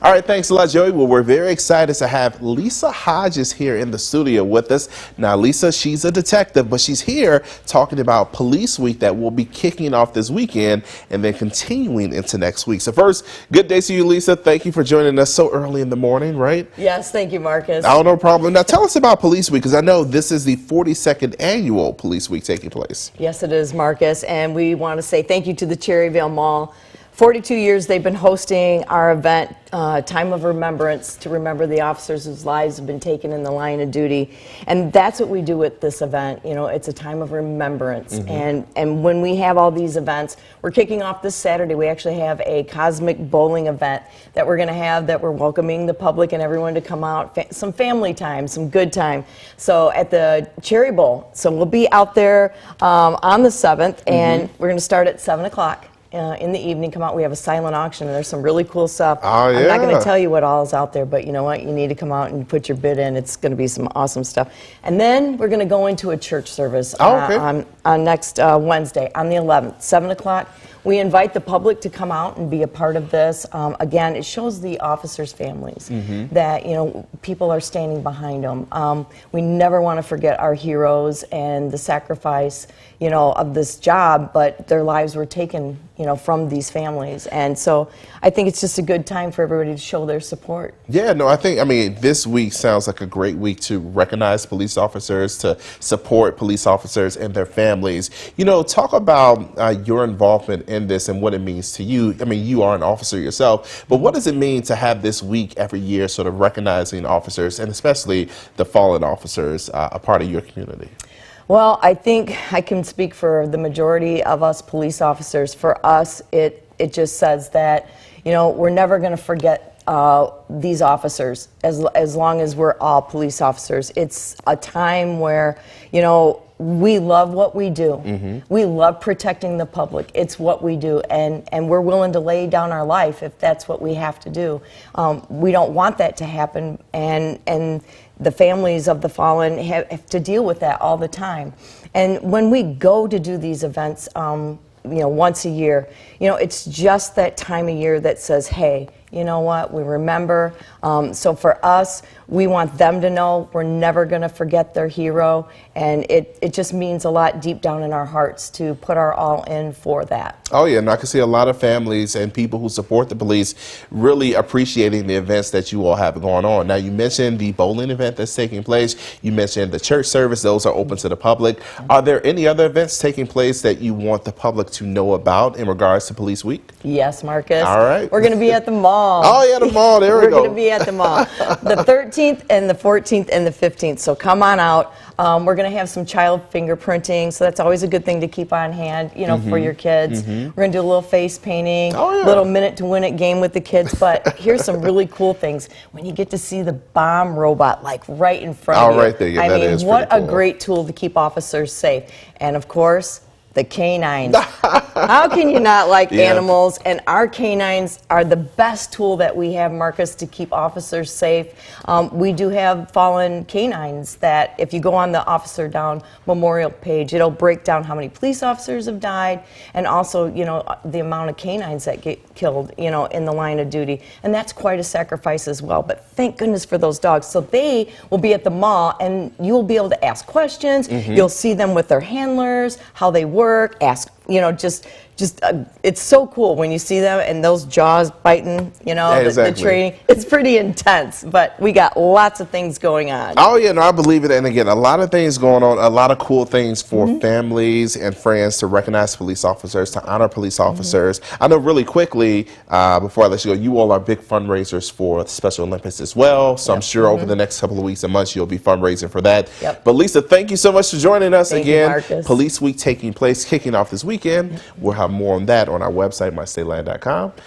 All right, thanks a lot, Joey. Well, we're very excited to have Lisa Hodges here in the studio with us. Now, Lisa, she's a detective, but she's here talking about Police Week that will be kicking off this weekend and then continuing into next week. So first, good day to you, Lisa. Thank you for joining us so early in the morning, right? Yes, thank you, Marcus. Oh, no problem. Now, tell us about Police Week, because I know this is the 42nd annual Police Week taking place. Yes, it is, Marcus, and we want to say thank you to the Cherryvale Mall. 42 years they've been hosting our event, Time of Remembrance, to remember the officers whose lives have been taken in the line of duty. And that's what we do with this event. You know, it's a time of remembrance. And when we have all these events, we're kicking off this Saturday. We actually have a cosmic bowling event that we're going to have, that we're welcoming the public and everyone to come out, some family time, some good time. So at the Cherry Bowl. So we'll be out there on the 7th, and we're going to start at 7 o'clock. In the evening, come out. We have a silent auction, and there's some really cool stuff. Oh, yeah. I'm not going to tell you what all is out there, but you know what? You need to come out and put your bid in. It's going to be some awesome stuff. And then we're going to go into a church service on next Wednesday, on the 11th, 7 o'clock. We invite the public to come out and be a part of this. Again, it shows the officers' families that, you know, people are standing behind them. We never want to forget our heroes and the sacrifice, you know, of this job, but their lives were taken, you know, from these families. And so I think it's just a good time for everybody to show their support. Yeah, no, I mean, this week sounds like a great week to recognize police officers, to support police officers and their families. You know, talk about your involvement in this and what it means to you. I mean, you are an officer yourself, but what does it mean to have this week every year sort of recognizing officers, and especially the fallen officers, a part of your community? Well, I think I can speak for the majority of us police officers. For us, it just says that, you know, we're never going to forget these officers as long as we're all police officers. It's a time where, you know, we love what we do. We love protecting the public. It's what we do, and we're willing to lay down our life if that's what we have to do. We don't want that to happen, and the families of the fallen have to deal with that all the time. And when we go to do these events, you know, once a year, you know, it's just that time of year that says, hey, you know what, we remember. So for us, we want them to know we're never going to forget their hero, and it just means a lot deep down in our hearts to put our all in for that. Oh yeah, and I can see a lot of families and people who support the police really appreciating the events that you all have going on. Now, you mentioned the bowling event that's taking place. You mentioned the church service. Those are open to the public. Are there any other events taking place that you want the public to know about in regards to Police Week? Yes, Marcus. All right. We're going to be at the mall. Oh yeah, the mall. There we go. We're going to be at the mall the 13th and the 14th and the 15th. So come on out. We're going to have some child fingerprinting, so that's always a good thing to keep on hand, you know, for your kids. We're going to do a little face painting, little minute to win it game with the kids. But here's some really cool things. When you get to see the bomb robot, like right in front of you. Right there. Yeah, I that mean, what a cool. great tool to keep officers safe. And of course, the canines. How can you not like animals? And our canines are the best tool that we have, Marcus, to keep officers safe. We do have fallen canines that if you go on the Officer Down Memorial page, it'll break down how many police officers have died, and also, you know, the amount of canines that get killed, you know, in the line of duty. And that's quite a sacrifice as well. But thank goodness for those dogs. So they will be at the mall, and you will be able to ask questions. You'll see them with their handlers, how they work, ask, you know, just it's so cool when you see them and those jaws biting, you know, the training. It's pretty intense, but we got lots of things going on. Oh yeah, no, I believe it. And again, a lot of things going on, a lot of cool things for families and friends to recognize police officers, to honor police officers. I know really quickly, before I let you go, you all are big fundraisers for the Special Olympics as well. So I'm sure over the next couple of weeks and months, you'll be fundraising for that. But Lisa, thank you so much for joining us again. Marcus. Police Week taking place, kicking off this weekend. We'll have more on that on our website, mystateland.com.